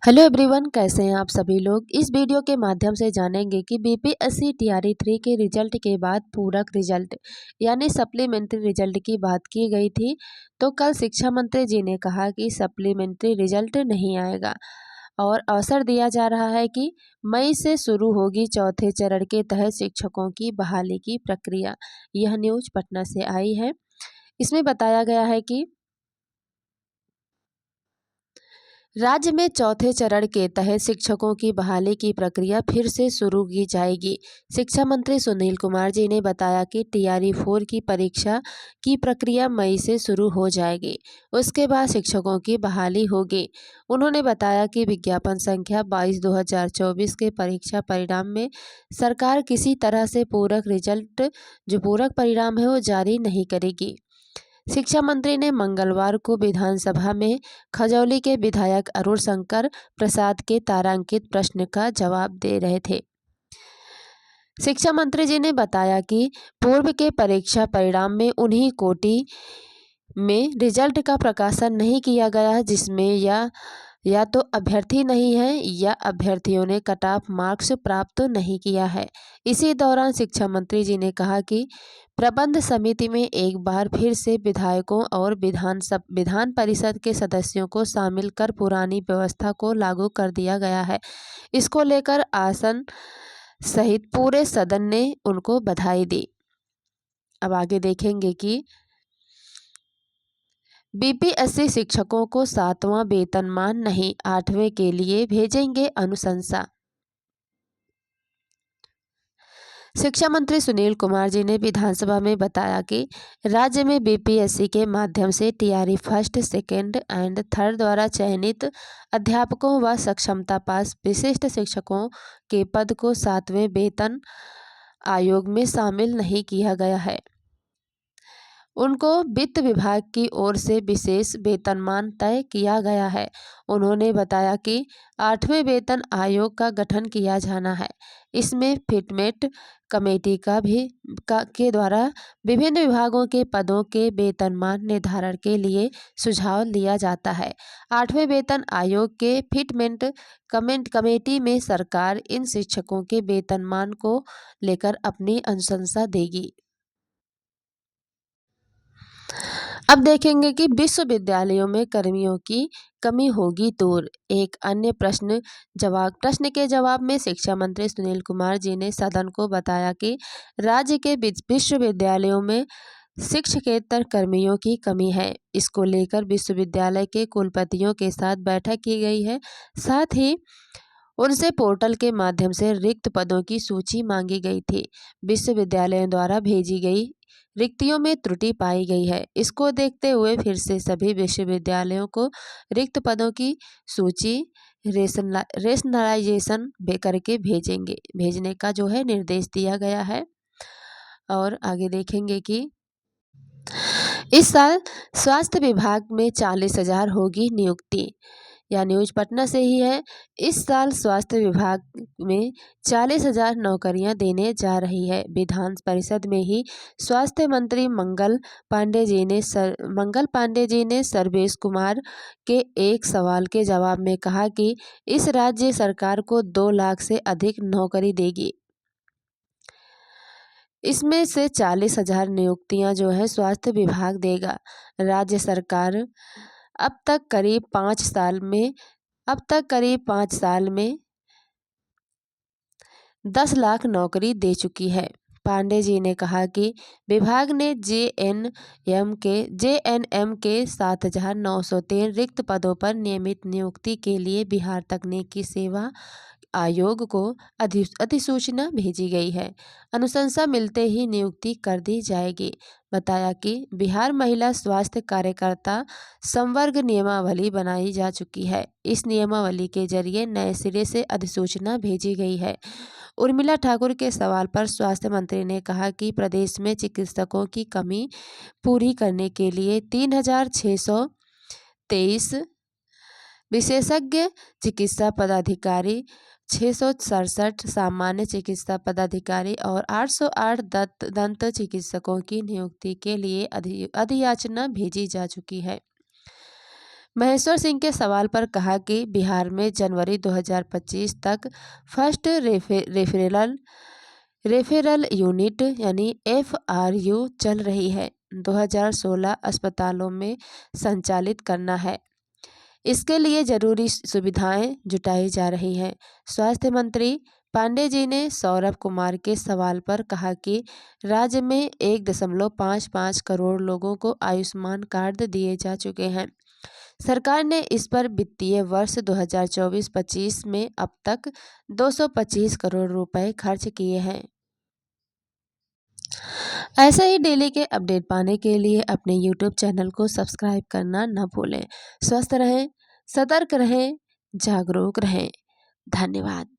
Hello everyone, कैसे हैं आप सभी लोग। इस वीडियो के माध्यम से जानेंगे कि बीपीएससी टीआरई 3 के रिजल्ट के बाद पूरक रिजल्ट यानी सप्लीमेंट्री रिजल्ट की बात की गई थी। तो कल शिक्षा मंत्री जी ने कहा कि सप्लीमेंट्री रिजल्ट नहीं आएगा और अवसर दिया जा रहा है कि मई से शुरू होगी चौथे चरण के तहत शिक्षकों की बहाली की प्रक्रिया। यह न्यूज पटना से आई है। इसमें बताया गया है कि राज्य में चौथे चरण के तहत शिक्षकों की बहाली की प्रक्रिया फिर से शुरू की जाएगी। शिक्षा मंत्री सुनील कुमार जी ने बताया कि टीआरई 4 की परीक्षा की प्रक्रिया मई से शुरू हो जाएगी। उसके बाद शिक्षकों की बहाली होगी। उन्होंने बताया कि विज्ञापन संख्या 22/2024 के परीक्षा परिणाम में सरकार किसी तरह से जो पूरक परिणाम है वो जारी नहीं करेगी। शिक्षा मंत्री ने मंगलवार को विधानसभा में खजौली के विधायक अरुण शंकर प्रसाद के तारांकित प्रश्न का जवाब दे रहे थे। शिक्षा मंत्री जी ने बताया कि पूर्व के परीक्षा परिणाम में उन्हीं कोटि में रिजल्ट का प्रकाशन नहीं किया गया जिसमें या तो अभ्यर्थी नहीं है या अभ्यर्थियों ने कट ऑफ मार्क्स प्राप्त नहीं किया है। इसी दौरान शिक्षा मंत्री जी ने कहा कि प्रबंध समिति में एक बार फिर से विधायकों और विधान परिषद के सदस्यों को शामिल कर पुरानी व्यवस्था को लागू कर दिया गया है। इसको लेकर आसन सहित पूरे सदन ने उनको बधाई दी। अब आगे देखेंगे कि बीपीएससी शिक्षकों को 7वां वेतनमान नहीं, 8वें के लिए भेजेंगे अनुशंसा। शिक्षा मंत्री सुनील कुमार जी ने विधानसभा में बताया कि राज्य में बीपीएससी के माध्यम से TRE 1st, 2nd and 3rd द्वारा चयनित अध्यापकों व सक्षमता पास विशिष्ट शिक्षकों के पद को 7वें वेतन आयोग में शामिल नहीं किया गया है। उनको वित्त विभाग की ओर से विशेष वेतनमान तय किया गया है। उन्होंने बताया कि 8वें वेतन आयोग का गठन किया जाना है। इसमें फिटमेट कमेटी के द्वारा विभिन्न विभागों के पदों के वेतनमान निर्धारण के लिए सुझाव लिया जाता है। 8वें वेतन आयोग के फिटमेंट कमेटी में सरकार इन शिक्षकों के वेतनमान को लेकर अपनी अनुशंसा देगी। अब देखेंगे कि विश्वविद्यालयों में कर्मियों की कमी होगी दूर। एक अन्य प्रश्न के जवाब में शिक्षा मंत्री सुनील कुमार जी ने सदन को बताया कि राज्य के विश्वविद्यालयों में शिक्षकेतर कर्मियों की कमी है। इसको लेकर विश्वविद्यालय के कुलपतियों के साथ बैठक की गई है। साथ ही उनसे पोर्टल के माध्यम से रिक्त पदों की सूची मांगी गई थी। विश्वविद्यालयों द्वारा भेजी गई रिक्तियों में त्रुटि पाई गई है। इसको देखते हुए फिर से सभी विश्वविद्यालयों को रिक्त पदों की सूची रेशनलाइजेशन करके भेजने का जो है निर्देश दिया गया है। और आगे देखेंगे कि इस साल स्वास्थ्य विभाग में 40,000 होगी नियुक्ति। यह न्यूज पटना से ही है। इस साल स्वास्थ्य विभाग में 40,000 नौकरियां देने जा रही है। विधान परिषद में ही स्वास्थ्य मंत्री मंगल पांडे जी ने सर्वेश कुमार के एक सवाल के जवाब में कहा कि इस राज्य सरकार को 2 लाख से अधिक नौकरी देगी। इसमें से 40,000 नियुक्तियां जो है स्वास्थ्य विभाग देगा। राज्य सरकार अब तक करीब 5 साल में 10 लाख नौकरी दे चुकी है। पांडे जी ने कहा कि विभाग ने जेएनएम के 7,903 रिक्त पदों पर नियमित नियुक्ति के लिए बिहार तकनीकी सेवा आयोग को अधिसूचना भेजी गई है। अनुशंसा मिलते ही नियुक्ति कर दी जाएगी। बताया कि बिहार महिला स्वास्थ्य कार्यकर्ता संवर्ग नियमावली बनाई जा चुकी है। इस नियमावली के जरिए नए सिरे से अधिसूचना भेजी गई है। उर्मिला ठाकुर के सवाल पर स्वास्थ्य मंत्री ने कहा कि प्रदेश में चिकित्सकों की कमी पूरी करने के लिए 3,623 विशेषज्ञ चिकित्सा पदाधिकारी, 667 सामान्य चिकित्सा पदाधिकारी और 808 दंत चिकित्सकों की नियुक्ति के लिए अधियाचना भेजी जा चुकी है। महेश्वर सिंह के सवाल पर कहा कि बिहार में जनवरी 2025 तक फर्स्ट रेफरल यूनिट यानी FRU चल रही है। 2016 अस्पतालों में संचालित करना है। इसके लिए जरूरी सुविधाएं जुटाई जा रही हैं। स्वास्थ्य मंत्री पांडे जी ने सौरभ कुमार के सवाल पर कहा कि राज्य में 1.55 करोड़ लोगों को आयुष्मान कार्ड दिए जा चुके हैं। सरकार ने इस पर वित्तीय वर्ष 2024-25 में अब तक 225 करोड़ रुपए खर्च किए हैं। ऐसे ही डेली के अपडेट पाने के लिए अपने YouTube चैनल को सब्सक्राइब करना न भूलें। स्वस्थ रहें, सतर्क रहें, जागरूक रहें। धन्यवाद।